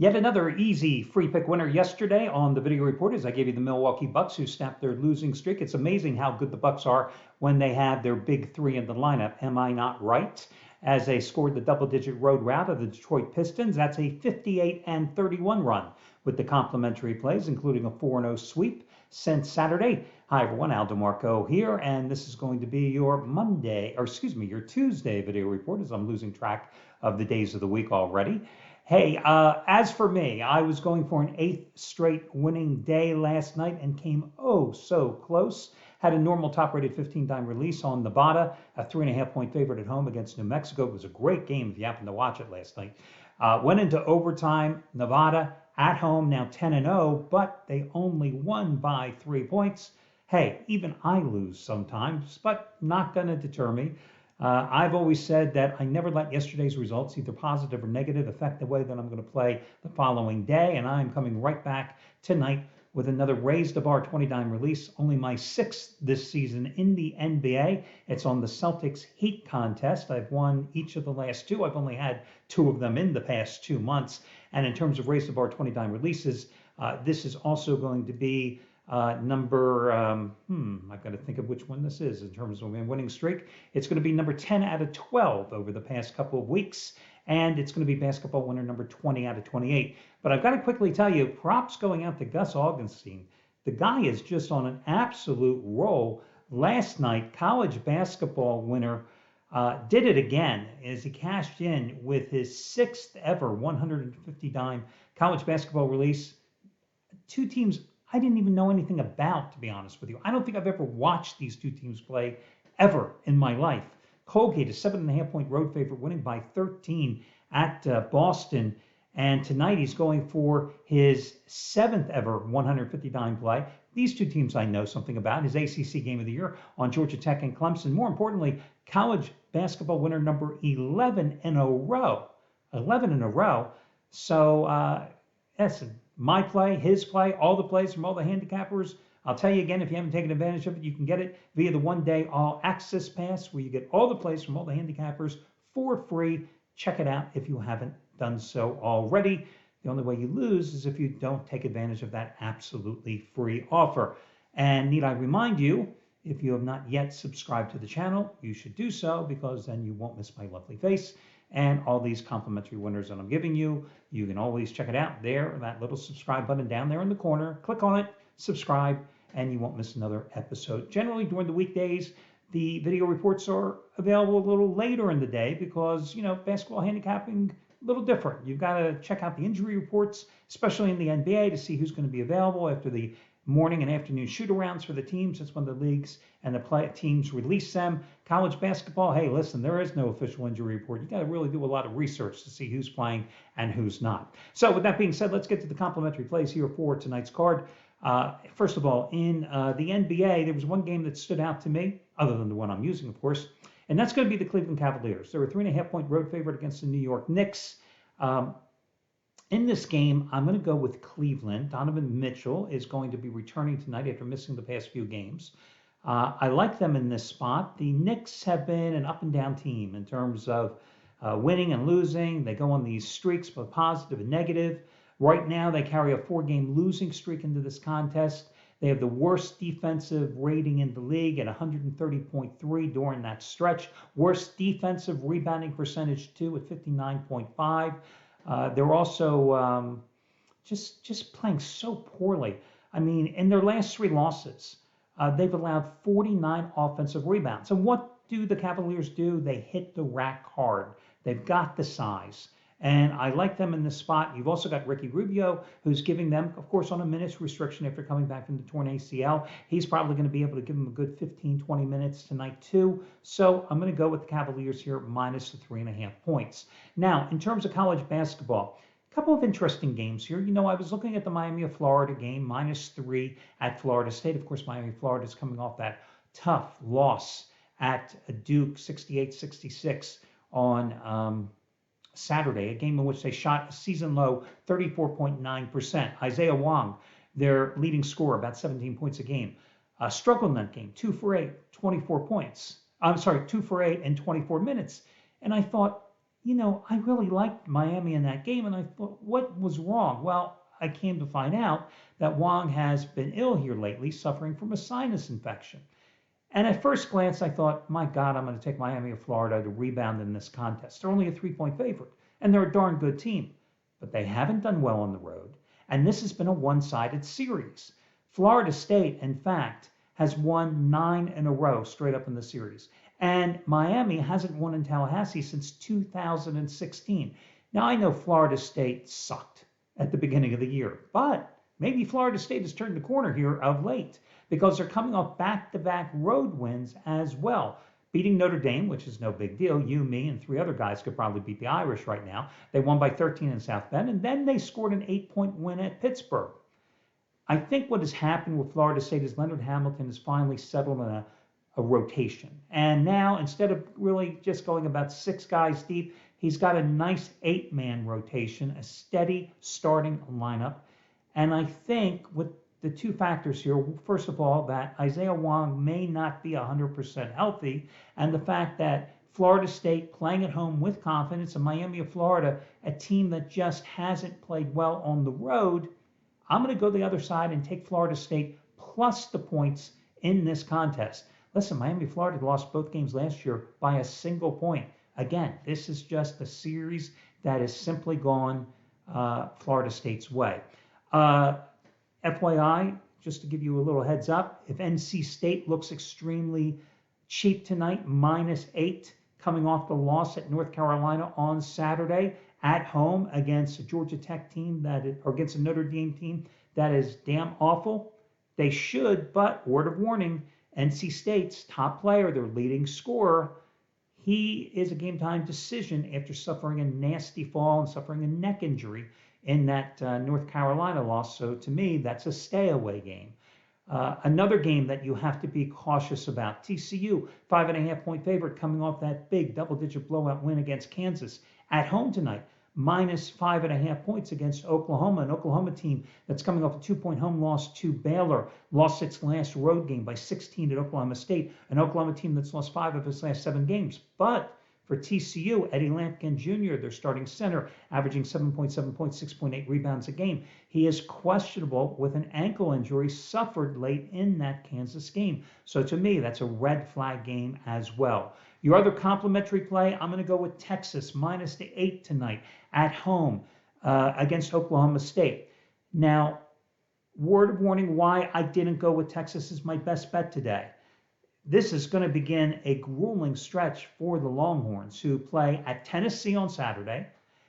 Yet another easy free pick winner yesterday on the video report as I gave you the Milwaukee Bucks who snapped their losing streak. It's amazing how good the Bucks are when they have their big three in the lineup. Am I not right? As they scored the double-digit road rout of the Detroit Pistons, that's a 58-31 run with the complimentary plays, including a 4-0 sweep since Saturday. Hi everyone, Al DeMarco here, and this is going to be your your Tuesday video report as I'm losing track of the days of the week already. Hey, as for me, I was going for an 8th straight winning day last night and came oh so close. Had a normal top-rated 15-dime release on Nevada, a 3.5-point favorite at home against New Mexico. It was a great game if you happened to watch it last night. Went into overtime, Nevada at home, now 10-0, but they only won by 3 points. Hey, even I lose sometimes, but not going to deter me. I've always said that I never let yesterday's results, either positive or negative, affect the way that I'm going to play the following day. And I'm coming right back tonight with another Raise the Bar 20-dime release, only my 6th this season in the NBA. It's on the Celtics-Heat contest. I've won each of the last 2. I've only had 2 of them in the past 2 months. And in terms of Raise the Bar 20-dime releases, this is also going to be number, I've got to think of which one this is in terms of my winning streak. It's going to be number 10 out of 12 over the past couple of weeks, and it's going to be basketball winner number 20 out of 28. But I've got to quickly tell you, props going out to Gus Augustine. The guy is just on an absolute roll. Last night, college basketball winner did it again as he cashed in with his 6th ever 150-dime college basketball release. 2 teams I didn't even know anything about, to be honest with you. I don't think I've ever watched these 2 teams play ever in my life. Colgate, a 7.5-point road favorite, winning by 13 at Boston. And tonight he's going for his 7th ever 150-dime play. These 2 teams I know something about. His ACC game of the year on Georgia Tech and Clemson. More importantly, college basketball winner number 11 in a row. 11 in a row. So, listen. My play, his play, all the plays from all the handicappers. I'll tell you again, if you haven't taken advantage of it, you can get it via the one-day all-access pass where you get all the plays from all the handicappers for free. Check it out if you haven't done so already. The only way you lose is if you don't take advantage of that absolutely free offer. And need I remind you, if you have not yet subscribed to the channel, you should do so because then you won't miss my lovely face. And all these complimentary winners that I'm giving you, you can always check it out there, that little subscribe button down there in the corner. Click on it, subscribe, and you won't miss another episode. Generally, during the weekdays, the video reports are available a little later in the day because, basketball handicapping, a little different. You've got to check out the injury reports, especially in the NBA, to see who's going to be available after the morning and afternoon shoot-arounds for the teams. That's when the leagues and the teams release them. College basketball, hey, listen, there is no official injury report. You got to really do a lot of research to see who's playing and who's not. So with that being said, let's get to the complimentary plays here for tonight's card. First of all, in the NBA, there was one game that stood out to me, other than the one I'm using, of course, and that's going to be the Cleveland Cavaliers. They're a 3.5-point road favorite against the New York Knicks. In this game, I'm going to go with Cleveland. Donovan Mitchell is going to be returning tonight after missing the past few games. I like them in this spot. The Knicks have been an up-and-down team in terms of winning and losing. They go on these streaks, both positive and negative. Right now, they carry a 4-game losing streak into this contest. They have the worst defensive rating in the league at 130.3 during that stretch. Worst defensive rebounding percentage, too, at 59.5. They're also just playing so poorly. I mean, in their last 3 losses, they've allowed 49 offensive rebounds. And what do the Cavaliers do? They hit the rack hard. They've got the size. And I like them in this spot. You've also got Ricky Rubio, who's giving them, of course, on a minutes restriction after coming back from the torn ACL. He's probably going to be able to give them a good 15, 20 minutes tonight, too. So I'm going to go with the Cavaliers here, minus the 3.5 points. Now, in terms of college basketball, a couple of interesting games here. I was looking at the Miami of Florida game, -3 at Florida State. Of course, Miami of Florida is coming off that tough loss at Duke, 68-66 on Saturday, a game in which they shot a season low 34.9%. Isaiah Wong, their leading scorer, about 17 points a game, struggled in that game, 2 for 8, 24 points. I'm sorry, 2 for 8 in 24 minutes. And I thought, I really liked Miami in that game, and I thought, what was wrong? Well, I came to find out that Wong has been ill here lately, suffering from a sinus infection. And at first glance, I thought, my God, I'm going to take Miami of Florida to rebound in this contest. They're only a 3-point favorite, and they're a darn good team. But they haven't done well on the road, and this has been a one-sided series. Florida State, in fact, has won 9 in a row straight up in the series. And Miami hasn't won in Tallahassee since 2016. Now, I know Florida State sucked at the beginning of the year, but maybe Florida State has turned the corner here of late because they're coming off back-to-back road wins as well. Beating Notre Dame, which is no big deal. You, me, and 3 other guys could probably beat the Irish right now. They won by 13 in South Bend, and then they scored an 8-point win at Pittsburgh. I think what has happened with Florida State is Leonard Hamilton has finally settled in a rotation. And now, instead of really just going about 6 guys deep, he's got a nice 8-man rotation, a steady starting lineup. And I think with the 2 factors here, first of all, that Isaiah Wong may not be 100% healthy, and the fact that Florida State playing at home with confidence, and Miami of Florida, a team that just hasn't played well on the road, I'm going to go the other side and take Florida State plus the points in this contest. Listen, Miami, Florida lost both games last year by a single point. Again, this is just a series that has simply gone Florida State's way. FYI, just to give you a little heads up, if NC State looks extremely cheap tonight, -8, coming off the loss at North Carolina on Saturday at home against a Georgia Tech team or against a Notre Dame team that is damn awful, they should, but word of warning, NC State's top player, their leading scorer, he is a game time decision after suffering a nasty fall and suffering a neck injury in that North Carolina loss. So to me, that's a stay away game. Another game that you have to be cautious about, TCU, 5.5-point favorite coming off that big double-digit blowout win against Kansas at home tonight, -5.5 points against Oklahoma, an Oklahoma team that's coming off a 2-point home loss to Baylor, lost its last road game by 16 at Oklahoma State, an Oklahoma team that's lost 5 of its last 7 games. But for TCU, Eddie Lampkin Jr., their starting center, averaging 7.7 points, 6.8 rebounds a game. He is questionable with an ankle injury suffered late in that Kansas game. So to me, that's a red flag game as well. Your other complimentary play, I'm going to go with Texas, -8 tonight at home against Oklahoma State. Now, word of warning why I didn't go with Texas as my best bet today. This is going to begin a grueling stretch for the Longhorns, who play at Tennessee on Saturday.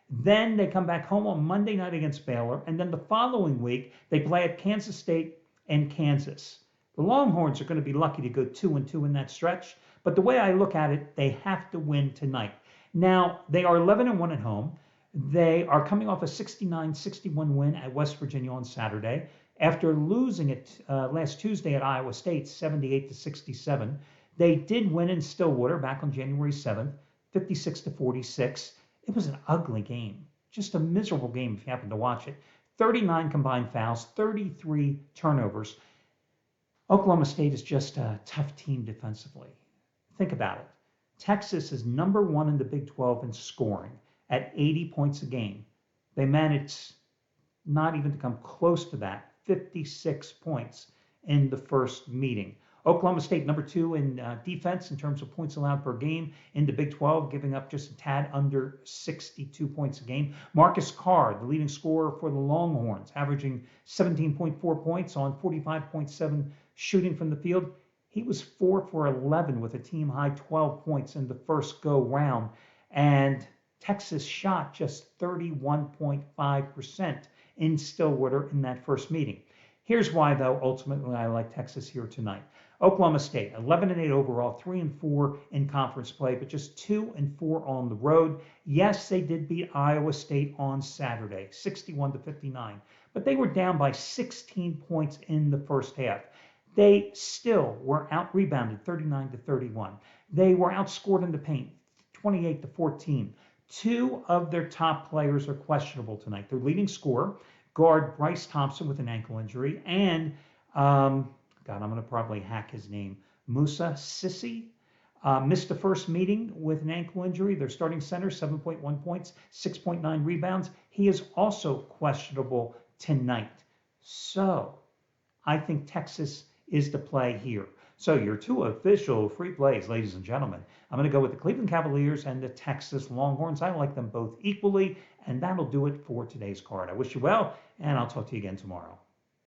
Then they come back home on Monday night against Baylor. And then the following week, they play at Kansas State and Kansas. The Longhorns are going to be lucky to go 2-2 in that stretch. But the way I look at it, they have to win tonight. Now, they are 11-1 at home. They are coming off a 69-61 win at West Virginia on Saturday, after losing it last Tuesday at Iowa State, 78-67. They did win in Stillwater back on January 7th, 56-46. It was an ugly game, just a miserable game if you happen to watch it. 39 combined fouls, 33 turnovers. Oklahoma State is just a tough team defensively. Think about it. Texas is number 1 in the Big 12 in scoring at 80 points a game. They managed not even to come close to that, 56 points in the first meeting. Oklahoma State, number 2 in defense in terms of points allowed per game in the Big 12, giving up just a tad under 62 points a game. Marcus Carr, the leading scorer for the Longhorns, averaging 17.4 points on 45.7 shooting from the field. He was 4 for 11 with a team-high 12 points in the first go-round. And Texas shot just 31.5% in Stillwater in that first meeting. Here's why, though, ultimately I like Texas here tonight. Oklahoma State, 11-8 overall, 3-4 in conference play, but just 2-4 on the road. Yes, they did beat Iowa State on Saturday, 61-59, but they were down by 16 points in the first half. They still were out-rebounded, 39-31. They were outscored in the paint, 28-14. 2 of their top players are questionable tonight. Their leading scorer, guard Bryce Thompson with an ankle injury, and, I'm going to probably hack his name, Musa Sissi. Missed the first meeting with an ankle injury. Their starting center, 7.1 points, 6.9 rebounds. He is also questionable tonight. So I think Texas is the play here. So your two official free plays, ladies and gentlemen. I'm going to go with the Cleveland Cavaliers and the Texas Longhorns. I like them both equally, and that'll do it for today's card. I wish you well, and I'll talk to you again tomorrow.